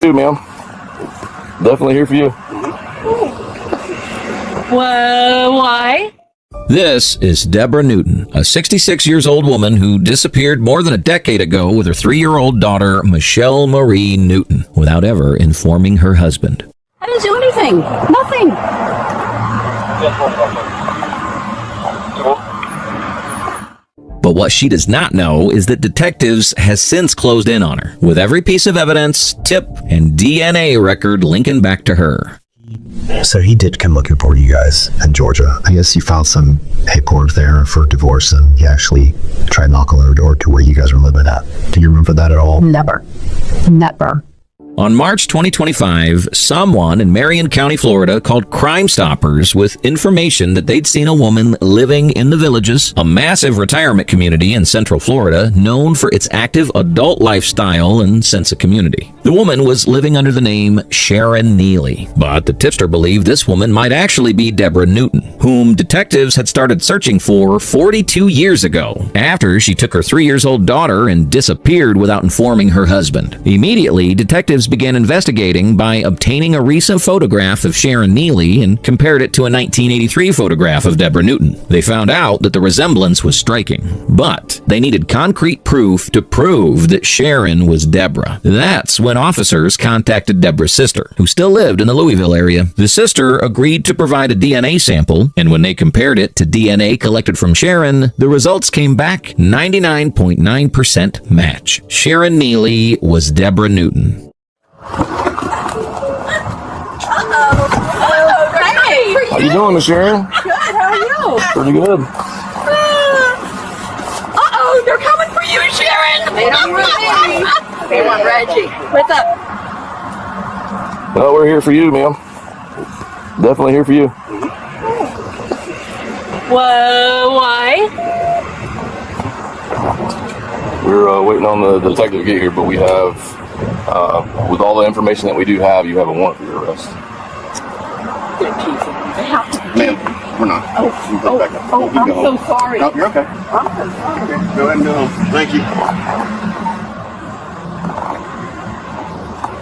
You, ma'am. Definitely here for you. Well, why? This is Deborah Newton, a 66-year-old woman who disappeared more than a decade ago with her 3-year-old daughter, Michelle Marie Newton, without ever informing her husband. I didn't do anything. Nothing. But what she does not know is that detectives has since closed in on her, with every piece of evidence, tip, and DNA record linking back to her. So he did come looking for you guys in Georgia. I guess you filed some paperwork there for divorce, and he actually tried to knock on the door to where you guys were living at. Do you remember that at all? Never. On March 2025, someone in Marion County, Florida, called Crime Stoppers with information that they'd seen a woman living in the Villages, a massive retirement community in Central Florida known for its active adult lifestyle and sense of community. The woman was living under the name Sharon Neely, but the tipster believed this woman might actually be Deborah Newton, whom detectives had started searching for 42 years ago, after she took her 3-year-old daughter and disappeared without informing her husband. Immediately, detectives began investigating by obtaining a recent photograph of Sharon Neely and compared it to a 1983 photograph of Deborah Newton. They found out that the resemblance was striking, but they needed concrete proof to prove that Sharon was Deborah. That's when officers contacted Deborah's sister, who still lived in the Louisville area. The sister agreed to provide a DNA sample, and when they compared it to DNA collected from Sharon, the results came back 99.9% match. Sharon Neely was Deborah Newton. How you doing, Miss Sharon? Good, how are you? Pretty good. Uh-oh, they're coming for you, Sharon! They don't want me. They want Reggie. What's up? Well, we're here for you, ma'am. Definitely here for you. Well, why? We're waiting on the detective to get here, but we have, with all the information that we do have, you have a warrant for your arrest. Ma'am, we're not. I'm so sorry. No, you're okay. Okay, go ahead and go home. Thank you.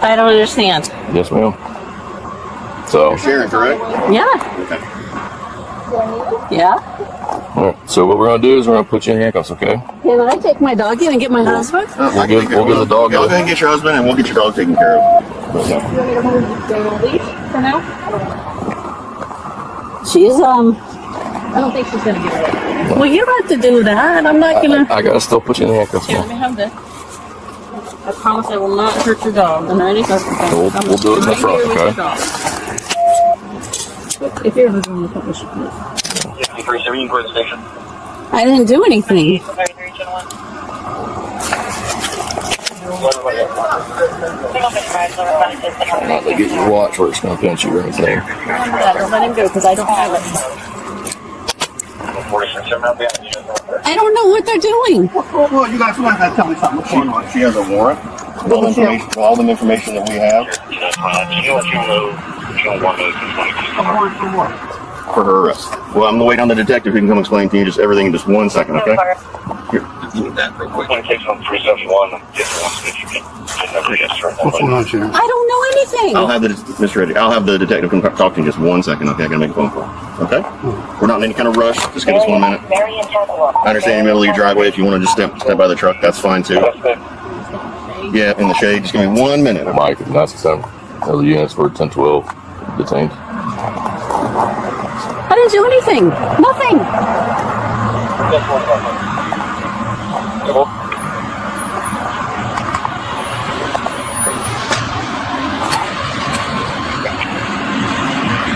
I don't understand. Yes, ma'am. So, You're Sharon, correct? Yeah. Okay. Yeah. all right. So what we're gonna do is we're gonna put you in handcuffs, okay? Can I take my dog in and get my husband? We'll get the dog. Go ahead and get your husband, and we'll get your dog taken care of. You want me to hold the leash for now? She's, I don't think she's gonna get it. Well, you don't have to do that. I'm not gonna. I gotta still put you in handcuffs, Here, let ma'am. me have this. I promise I will not hurt your dog. I'm ready. We'll do it in the front, okay? If you're ever going to put this, please. 337, you can go to the station. I didn't do anything. Not to get your watch where it's gonna pinch you or anything. Don't let him go because I don't have it. I don't know what they're doing. Well, you guys want to tell me something. What's going on? She has a warrant. All the information that we have. For her arrest. Well, I'm gonna wait on the detective who can come explain to you just everything in just 1 second, okay? Here, give me that real quick. What's going on, Sharon? I don't know anything. I'll have Mr. Reddy. I'll have the detective come talk to you in just 1 second, okay? I gotta make a phone call. Okay? We're not in any kind of rush. Just give us 1 minute. I understand in the middle of your driveway. If you want to just step by the truck, that's fine too. Yeah, in the shade. Just give me 1 minute. Mike, that's the other units were 1012 detained. I didn't do anything. Nothing.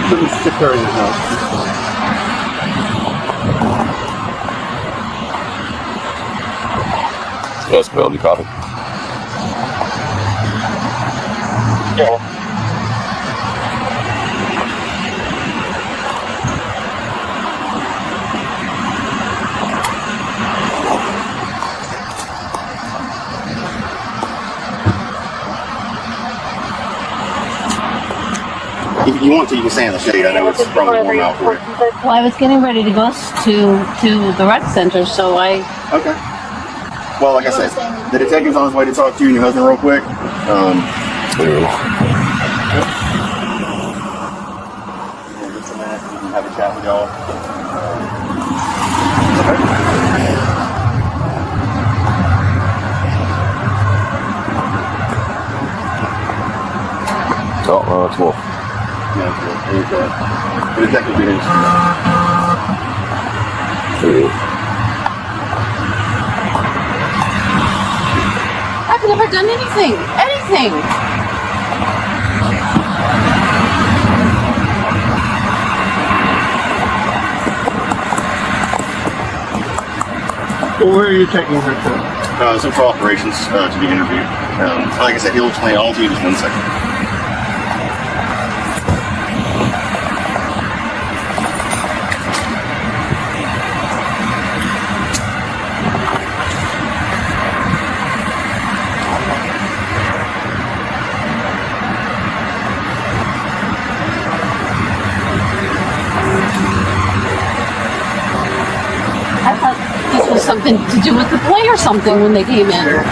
Let me stick her in the house. Yes, Bill, do you copy? Yeah. If you want to, you can stay in the shade. I know it's probably warm out for you. Well, I was getting ready to go to the rec center, so I. Okay. Well, like I said, the detective's on his way to talk to you and your husband real quick. There it is. Just a minute, we can have a chat with y'all. Oh, no, it's Wolf. Yeah, the detective did it. There it is. I've never done anything. Anything. Well, where are you taking her to? Central Operations to be interviewed. Like I said, he'll explain all to you in just 1 second. I thought this was something to do with the play or something when they came in.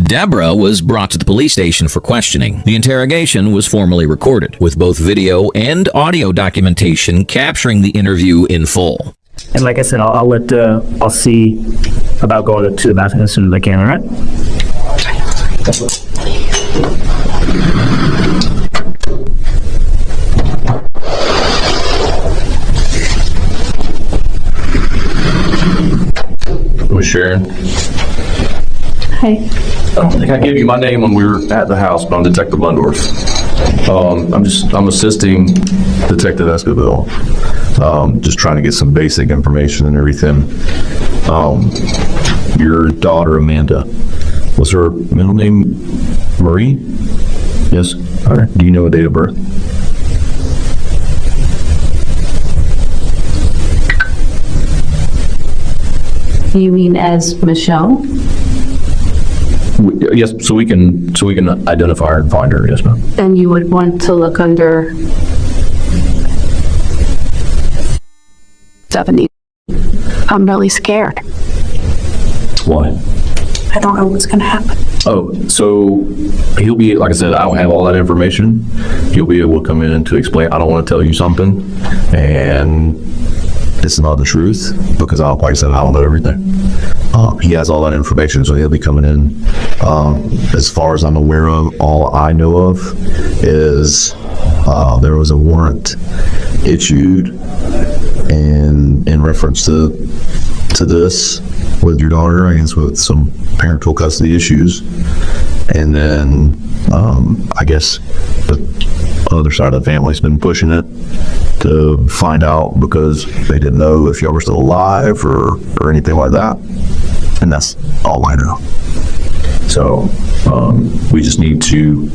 Deborah was brought to the police station for questioning. The interrogation was formally recorded, with both video and audio documentation capturing the interview in full. And like I said, I'll see about going to the bathroom as soon as I can, all right? With Sharon. Hey. I don't think I gave you my name when we were at the house, but I'm Detective Lundorf. I'm assisting Detective Escobar. Just trying to get some basic information and everything. Your daughter, Amanda, was her middle name Marie? Yes? All right. Do you know a date of birth? You mean as Michelle? Yes, so we can identify her and find her. Yes, ma'am. Then you would want to look under 70. I'm really scared. Why? I don't know what's gonna happen. Oh, so he'll be, like I said, I don't have all that information. He'll be able to come in and to explain. I don't want to tell you something, and it's not the truth, because like I said, I don't know everything. He has all that information, so he'll be coming in. As far as I'm aware of, all I know of is there was a warrant issued in reference to this with your daughter, I guess, with some parental custody issues. And then I guess the other side of the family's been pushing it to find out, because they didn't know if y'all were still alive or anything like that. And that's all I know. So we just need to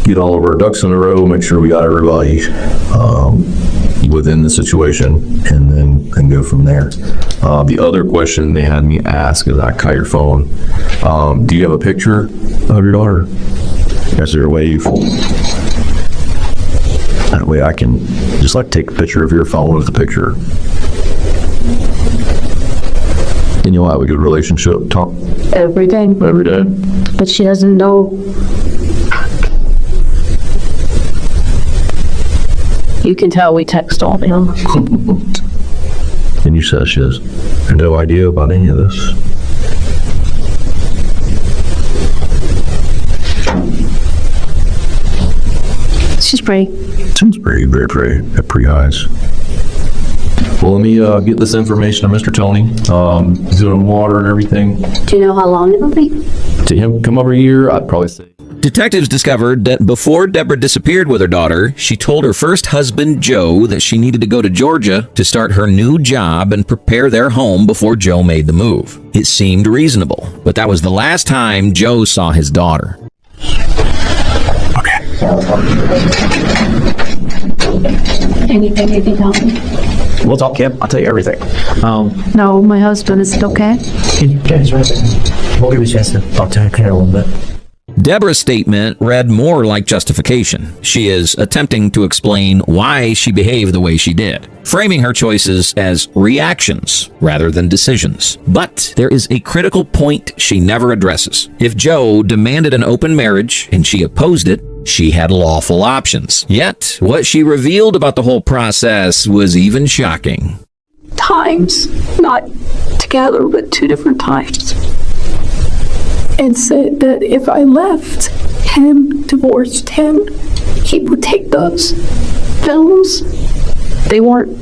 get all of our ducks in a row, make sure we got everybody within the situation, and then go from there. The other question they had me ask is, I caught your phone. Do you have a picture of your daughter? Is there a way that way I can just take a picture of your phone with the picture? And you'll have a good relationship, talk Every day. every day. But she doesn't know. You can tell we text all day long. And you said she has no idea about any of this. She's pretty. Seems pretty, very pretty. Got pretty eyes. Well, let me get this information to Mr. Tony. He's doing water and everything. Do you know how long it'll be? To him, come over here, I'd probably say. Detectives discovered that before Deborah disappeared with her daughter, she told her first husband, Joe, that she needed to go to Georgia to start her new job and prepare their home before Joe made the move. It seemed reasonable, but that was the last time Joe saw his daughter. Anything you can tell me? We'll talk, Kim. I'll tell you everything. No, my husband, is it okay? Yeah, he's right there. We'll give you a chance to talk to her a little bit. Deborah's statement read more like justification. She is attempting to explain why she behaved the way she did, framing her choices as reactions rather than decisions. But there is a critical point she never addresses. If Joe demanded an open marriage and she opposed it, she had lawful options. Yet, what she revealed about the whole process was even shocking. Times, not together, but 2 different times, and said that if I left him, divorced him, he would take those films. They weren't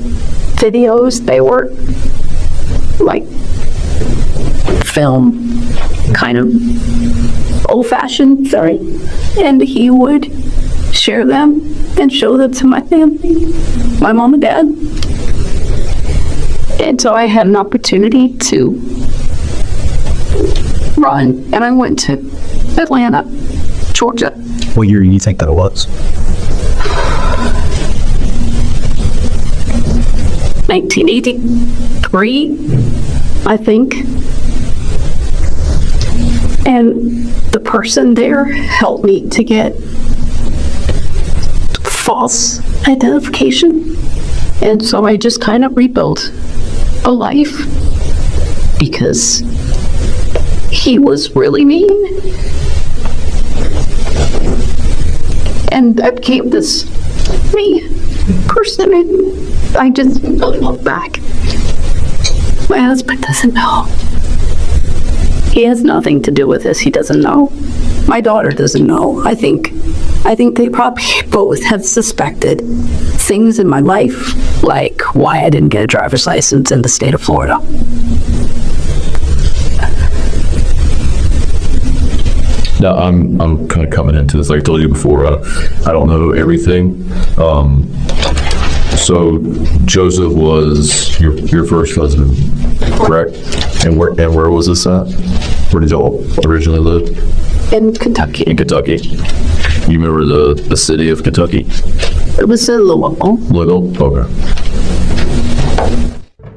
videos, they were like film, kind of old-fashioned, and he would share them and show them to my family, my mom and dad. And so I had an opportunity to run, and I went to Atlanta, Georgia. What year do you think that it was? 1983, I think. And the person there helped me to get false identification. And so I just kind of rebuilt a life because he was really mean. And I became this me person, and I just don't look back. My husband doesn't know. He has nothing to do with this. He doesn't know. My daughter doesn't know. I think they probably both have suspected things in my life, like why I didn't get a driver's license in the state of Florida. Now, I'm kind of coming into this, like I told you before, I don't know everything. So Joseph was your first husband, correct? And where was this at? Where did y'all originally live? In Kentucky. In Kentucky. You remember the city of Kentucky? It was in Louisville. Louisville? Okay.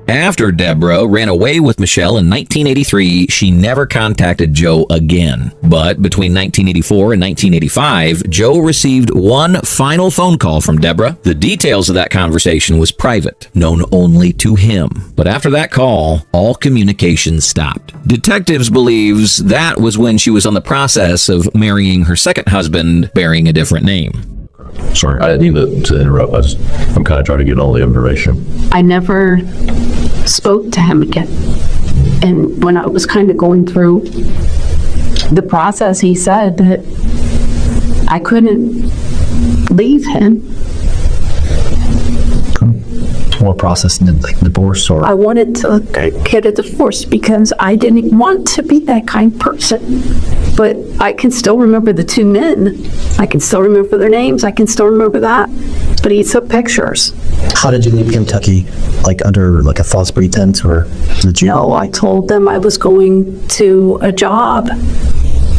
After Deborah ran away with Michelle in 1983, she never contacted Joe again. But between 1984 and 1985, Joe received one final phone call from Deborah. The details of that conversation was private, known only to him. But after that call, all communication stopped. Detectives believes that was when she was on the process of marrying her second husband, bearing a different name. Sorry, I didn't mean to interrupt. I'm kind of trying to get all the information. I never spoke to him again. And when I was kind of going through the process, he said that I couldn't leave him. What process? Like divorce or? I wanted to get a divorce because I didn't want to be that kind of person. But I can still remember the 2 men. I can still remember their names. I can still remember that. But he took pictures. How did you leave Kentucky? Like under like a false pretense, or did you? No, I told them I was going to a job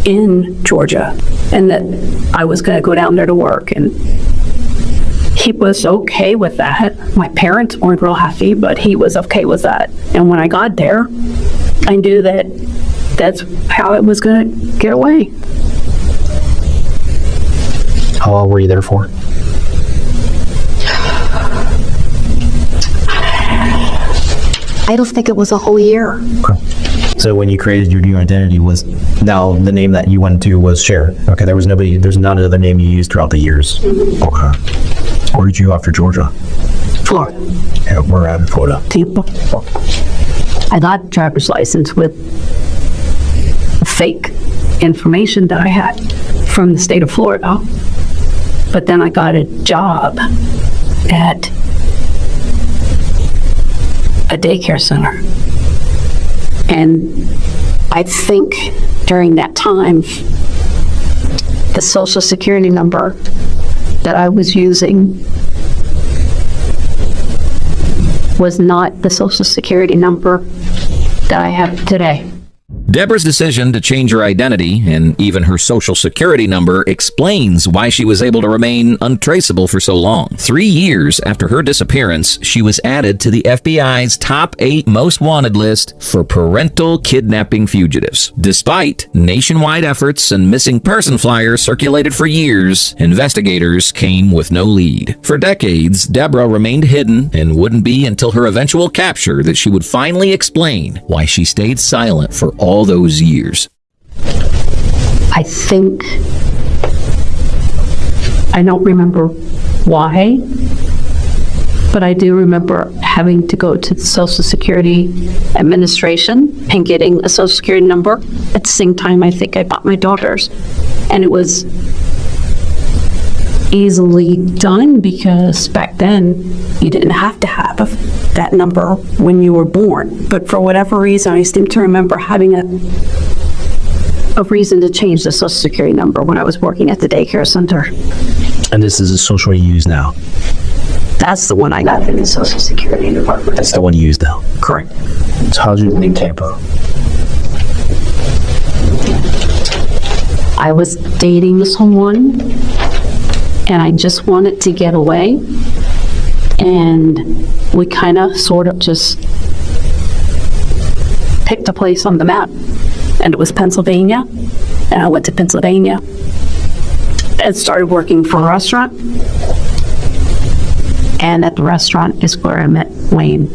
in Georgia and that I was going to go down there to work, and he was okay with that. My parents weren't real happy, but he was okay with that. And when I got there, I knew that that's how it was going to get away. How long were you there for? I don't think it was a whole year. Okay. So when you created your new identity, was now the name that you went to was Cher. Okay, there's none other name you used throughout the years. Okay. Where did you go after Georgia? Florida. Yeah, we're at Florida. Tampa. I got a driver's license with fake information that I had from the state of Florida. But then I got a job at a daycare center. And I think during that time, the social security number that I was using was not the social security number that I have today. Deborah's decision to change her identity and even her social security number explains why she was able to remain untraceable for so long. 3 years after her disappearance, she was added to the FBI's top 8 most wanted list for parental kidnapping fugitives. Despite nationwide efforts and missing person flyers circulated for years, investigators came with no lead. For decades, Deborah remained hidden, and wouldn't be until her eventual capture that she would finally explain why she stayed silent for all those years. I think, I don't remember why, but I do remember having to go to the Social Security Administration and getting a Social Security number. At the same time, I think I bought my daughter's. And it was easily done because back then you didn't have to have that number when you were born. But for whatever reason, I seem to remember having a reason to change the Social Security number when I was working at the daycare center. And this is a social you use now? That's the one I got in the Social Security department. That's the one you use now? Correct. So how'd you leave Tampa? I was dating someone and I just wanted to get away. And we kind of sort of just picked a place on the map. And it was Pennsylvania. And I went to Pennsylvania and started working for a restaurant. And at the restaurant is where I met Wayne.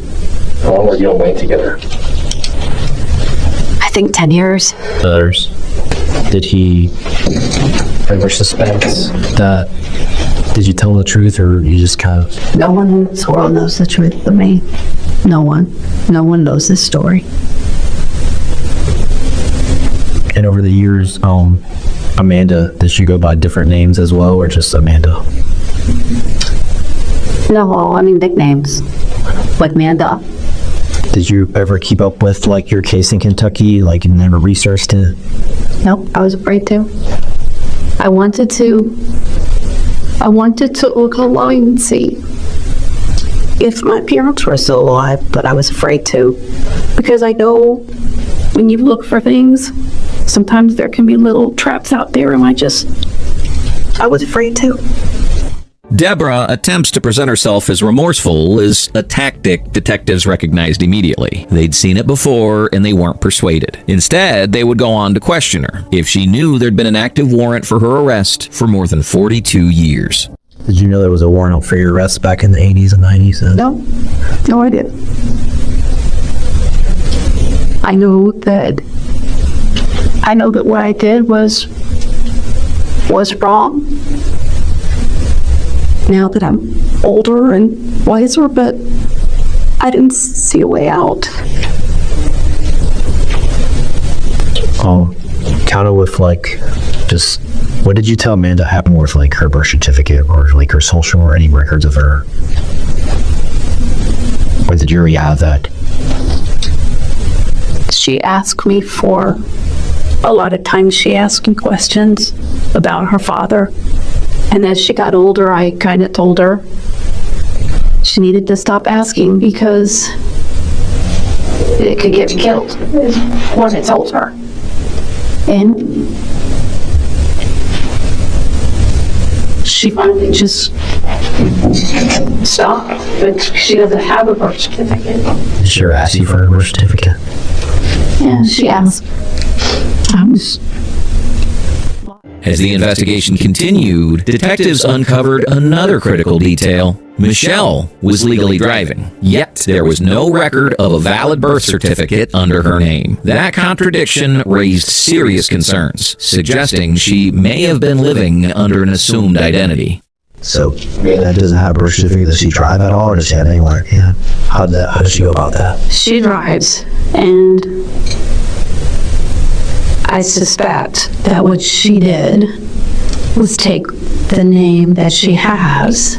How long were you and Wayne together? I think 10 years. Others. Did he ever suspect that? Did you tell him the truth, or you just kind of? No one in this world knows the truth but me. No one. No one knows this story. And over the years, Amanda, did she go by different names as well, or just Amanda? No, I mean nicknames. Like Amanda. Did you ever keep up with, like, your case in Kentucky? Like, you never researched it? Nope, I was afraid to. I wanted to look online and see if my parents were still alive, but I was afraid to. Because I know when you look for things, sometimes there can be little traps out there, and I was afraid to. Deborah attempts to present herself as remorseful is a tactic detectives recognized immediately. They'd seen it before and they weren't persuaded. Instead, they would go on to question her if she knew there'd been an active warrant for her arrest for more than 42 years. Did you know there was a warrant out for your arrest back in the 80s and 90s? No, I didn't. I know that what I did was wrong. Now that I'm older and wiser, but I didn't see a way out. Kind of with, like, just, what did you tell Amanda happened with, like, her birth certificate or, like, her social or any records of her? Or the jury have that? She asked me for, a lot of times she asked me questions about her father. And as she got older, I kind of told her she needed to stop asking because it could get me killed when I told her. And she finally just stopped, but she doesn't have a birth certificate. Did she ask you for a birth certificate? Yeah, she asked. As the investigation continued, detectives uncovered another critical detail. Michelle was legally driving, yet there was no record of a valid birth certificate under her name. That contradiction raised serious concerns, suggesting she may have been living under an assumed identity. So, that doesn't have a birth certificate. Does she drive at all, or does she have anywhere? Yeah. How does she go about that? She drives, and I suspect that what she did was take the name that she has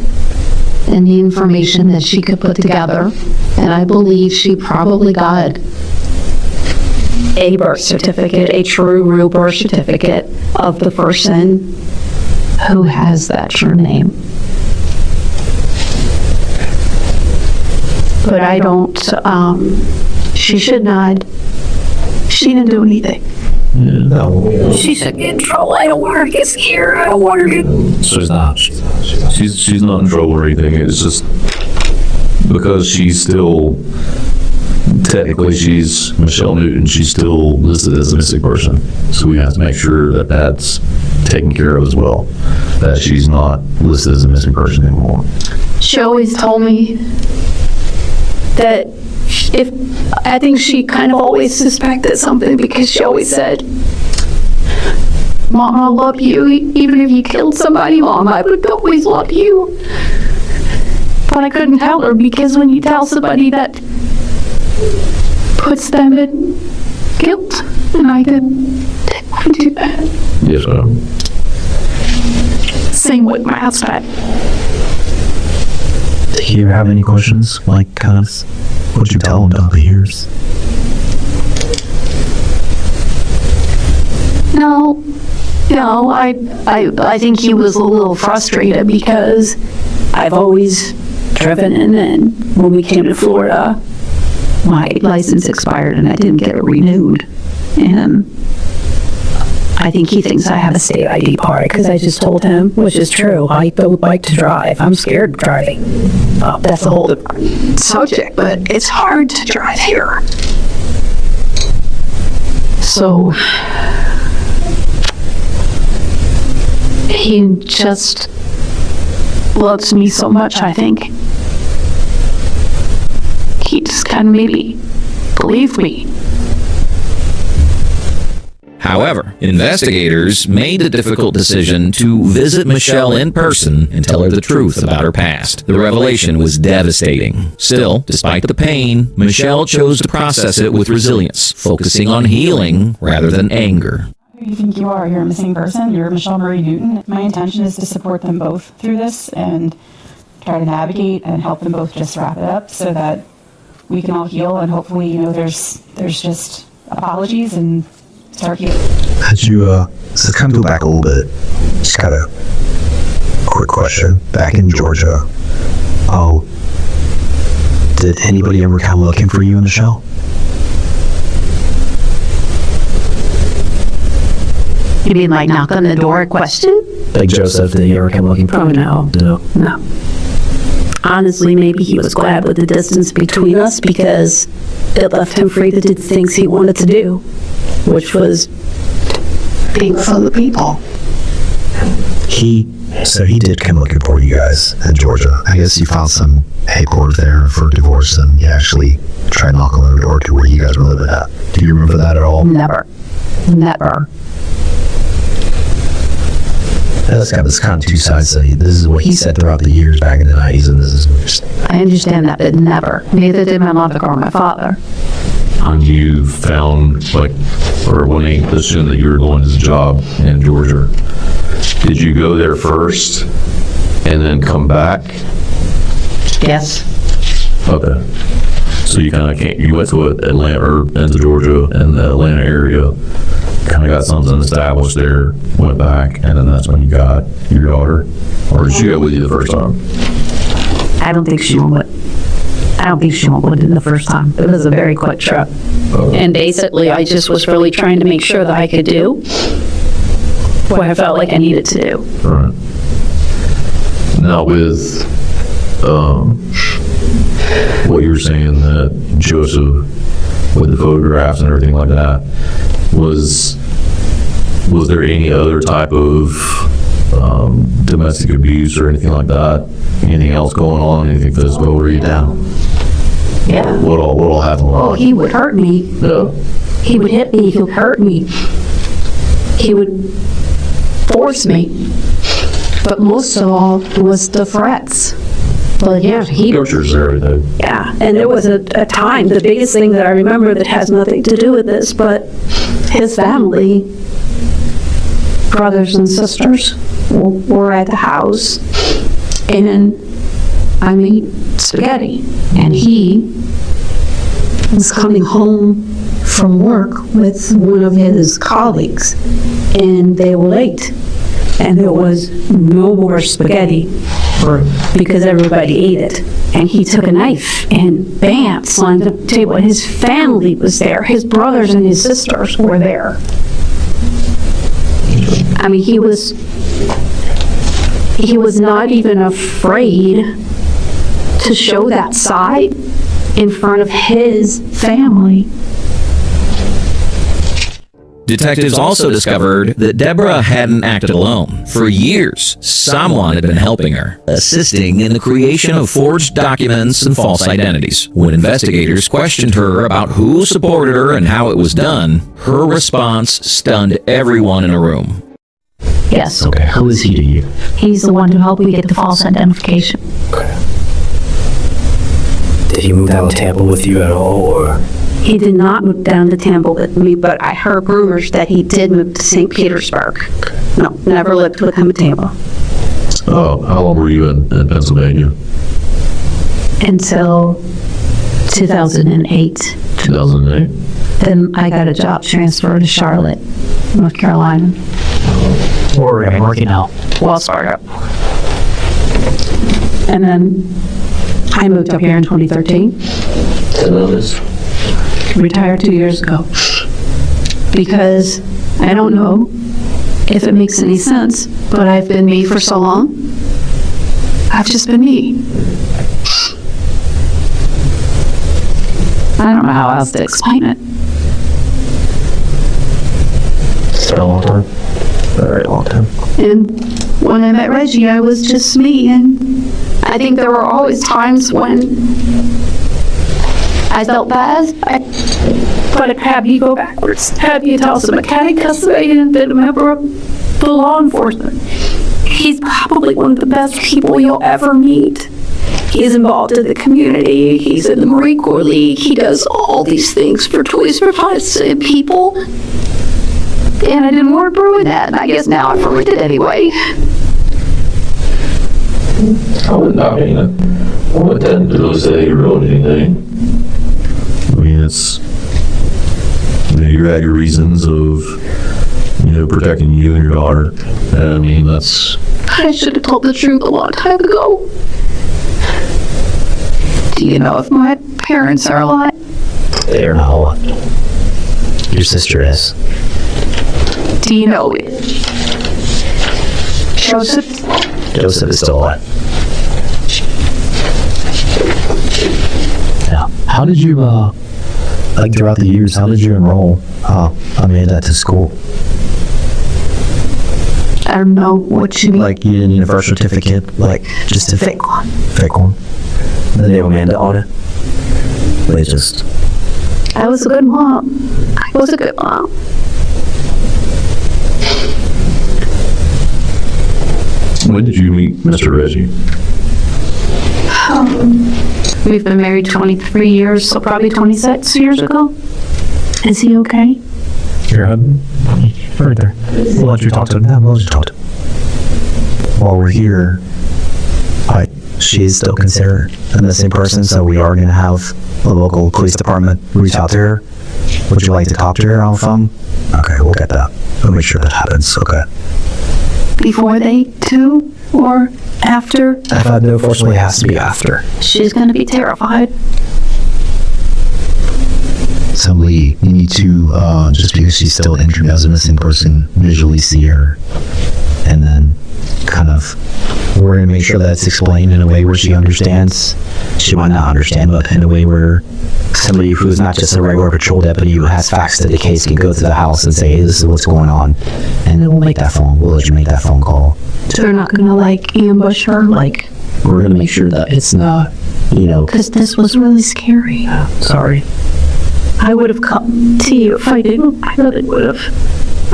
and the information that she could put together, and I believe she probably got a birth certificate, a true, real birth certificate of the person who has that true name. But I don't, she should not She didn't do anything. No. She should get in trouble. I don't want her to get scared. I don't want her to. She's not. She's not in trouble or anything. It's just because she's still, technically she's Michelle Newton. She's still listed as a missing person. So we have to make sure that that's taken care of as well. That she's not listed as a missing person anymore. She always told me that I think she kind of always suspected something because she always said, Mom, I love you. Even if you killed somebody, Mom, I would always love you. But I couldn't tell her because when you tell somebody, that puts them in guilt. And I didn't want to do that. Yes, ma'am. Same with my husband. Do you have any questions? Like, kind of, what'd you tell him down the years? No, I think he was a little frustrated because I've always driven in, and when we came to Florida, my license expired and I didn't get it renewed. And I think he thinks I have a state ID card because I just told him, which is true, I don't like to drive. I'm scared of driving. That's a whole different subject, but it's hard to drive here. So he just loves me so much, I think. He just kind of maybe believed me. However, investigators made the difficult decision to visit Michelle in person and tell her the truth about her past. The revelation was devastating. Still, despite the pain, Michelle chose to process it with resilience, focusing on healing rather than anger. Who do you think you are? You're a missing person. You're Michelle Marie Newton. My intention is to support them both through this and try to navigate and help them both just wrap it up so that we can all heal and hopefully, there's just apologies and start healing. Had you, so kind of go back a little bit, just got a quick question. Back in Georgia, did anybody ever come looking for you in the show? You mean like knock on the door question? Like Joseph, did he ever come looking for Oh, no. No. Honestly, maybe he was glad with the distance between us because it left him free to do the things he wanted to do, which was being for the people. He did come looking for you guys in Georgia. I guess you filed some paperwork there for divorce and you actually tried to knock on the door to where you guys were living at. Do you remember that at all? Never. That's kind of two sides. This is what he said throughout the years back in the 90s, and this is what you're saying. I understand that, but never. Neither did my mother or my father. And you found, or when he assumed that you were going to his job in Georgia, did you go there first and then come back? Yes. Okay. So you kind of you went to Atlanta, or into Georgia and the Atlanta area, kind of got something established there, went back, and then that's when you got your daughter? Or did she go with you the first time? I don't think she went with it the first time. It was a very quick trip. And basically, I just was really trying to make sure that I could do what I felt like I needed to do. All right. Now with what you were saying that Joseph, with the photographs and everything like that, was there any other type of domestic abuse or anything like that? Anything else going on? Anything physical or you down? Yeah. What all happened? Oh, he would hurt me. Yeah. He would hit me. He would hurt me. He would force me. But most of all was the threats. But yeah, Tortures and everything. Yeah, and there was a time, the biggest thing that I remember that has nothing to do with this, but his family, brothers and sisters, were at the house, and I made spaghetti, and he was coming home from work with one of his colleagues, and they were late, and there was no more spaghetti because everybody ate it. And he took a knife and bam, slammed the table. And his family was there. His brothers and his sisters were there. I mean, he was not even afraid to show that side in front of his family. Detectives also discovered that Deborah hadn't acted alone. For years, someone had been helping her, assisting in the creation of forged documents and false identities. When investigators questioned her about who supported her and how it was done, her response stunned everyone in the room. Yes. Okay, who is he to you? He's the one who helped me get the false identification. Did he move down to Tampa with you at all, or? He did not move down to Tampa with me, but I heard rumors that he did move to St. Petersburg. No, never lived with him in Tampa. Oh, how long were you in Pennsylvania? Until 2008. 2008? Then I got a job transfer to Charlotte, North Carolina. Or I'm working out. Wells Fargo. And then I moved up here in 2013. Retired 2 years ago. Because I don't know if it makes any sense, but I've been me for so long. I've just been me. I don't know how else to explain it. It's been a long time. A very long time. And when I met Reggie, I was just me, and I think there were always times when I felt bad, but I'd have you go backwards, have you tell some mechanic custodian and been a member of the law enforcement. He's probably one of the best people you'll ever meet. He's involved in the community, he's in the Marine Corps League, he does all these things for Toys for Tots and people. And I didn't want to ruin that, and I guess now I've ruined it anyway. I wouldn't tend to say you ruined anything. I mean, it's, you had your reasons of, protecting you and your daughter. And I mean, that's... I should have told the truth a long time ago. Do you know if my parents are alive? They are not alive. Your sister is. Do you know it? Joseph? Joseph is still alive. Yeah. How did you, throughout the years, how did you enroll Amanda to school? I don't know what you mean. Like, you didn't need a birth certificate, just a fake one. Fake one. The name Amanda on it. They just... I was a good mom. I was a good mom. When did you meet Mr. Reggie? We've been married 23 years, so probably 26 years ago. Is he okay? Your husband? Right there. We'll let you talk to him. Yeah, we'll let you talk to him. While we're here, she's still considered a missing person, so we are going to have the local police department reach out to her. Would you like to talk to her on the phone? Okay, we'll get that. We'll make sure that happens, okay. Before they do, or after? Unfortunately, it has to be after. She's gonna be terrified. So Lee, you need to, just because she's still injured as a missing person, visually see her. And then we're going to make sure that it's explained in a way where she understands. She might not understand, but in a way where somebody who's not just a regular patrol deputy who has facts to the case can go to the house and say, hey, this is what's going on. And then we'll make that phone. We'll let you make that phone call. So they're not gonna ambush her, we're going to make sure that it's not, because this was really scary. Sorry. I would have come to you if I didn't. I really would have.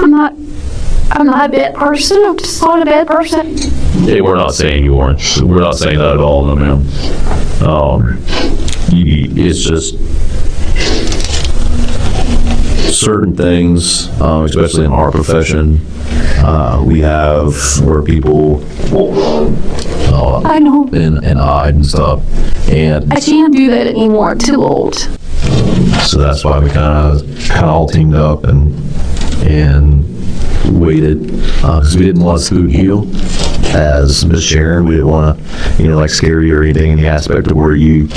I'm not a bad person. I'm just not a bad person. Hey, we're not saying you weren't. We're not saying that at all, no, ma'am. It's just certain things, especially in our profession, we have where people I know. and hide and stuff, and I can't do that anymore. Too old. so that's why we kind of all teamed up and waited because we didn't want to spook you. as Miss Sharon. We didn't want to, like scare you or anything in the aspect of where you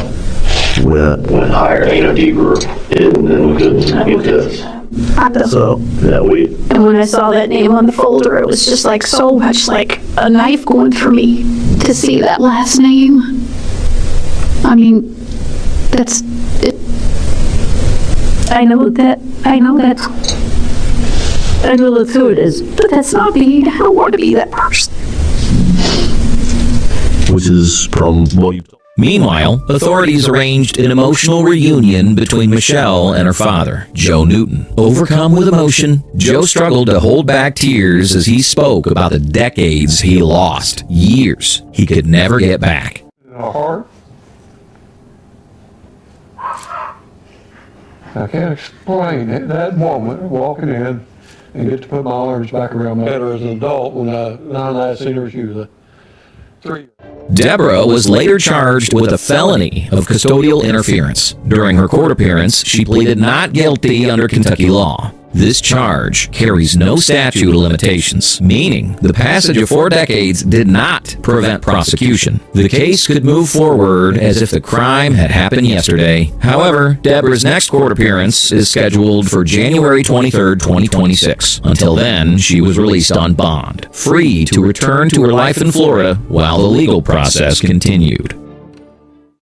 went higher, deeper, and then we couldn't get this. So, yeah, And when I saw that name on the folder, it was just like so much like a knife going through me to see that last name. I mean, that's it. I know that's who it is, but that's not me. I don't want to be that person. Which is from what you. Meanwhile, authorities arranged an emotional reunion between Michelle and her father, Joe Newton. Overcome with emotion, Joe struggled to hold back tears as he spoke about the decades he lost, years he could never get back. Heart. I can't explain it, that moment, walking in and get to put my arms back around my head as an adult when I seen her, she was a 3. Deborah was later charged with a felony of custodial interference. During her court appearance, she pleaded not guilty under Kentucky law. This charge carries no statute of limitations, meaning the passage of 4 decades did not prevent prosecution. The case could move forward as if the crime had happened yesterday. However, Deborah's next court appearance is scheduled for January 23, 2026. Until then, she was released on bond, free to return to her life in Florida while the legal process continued.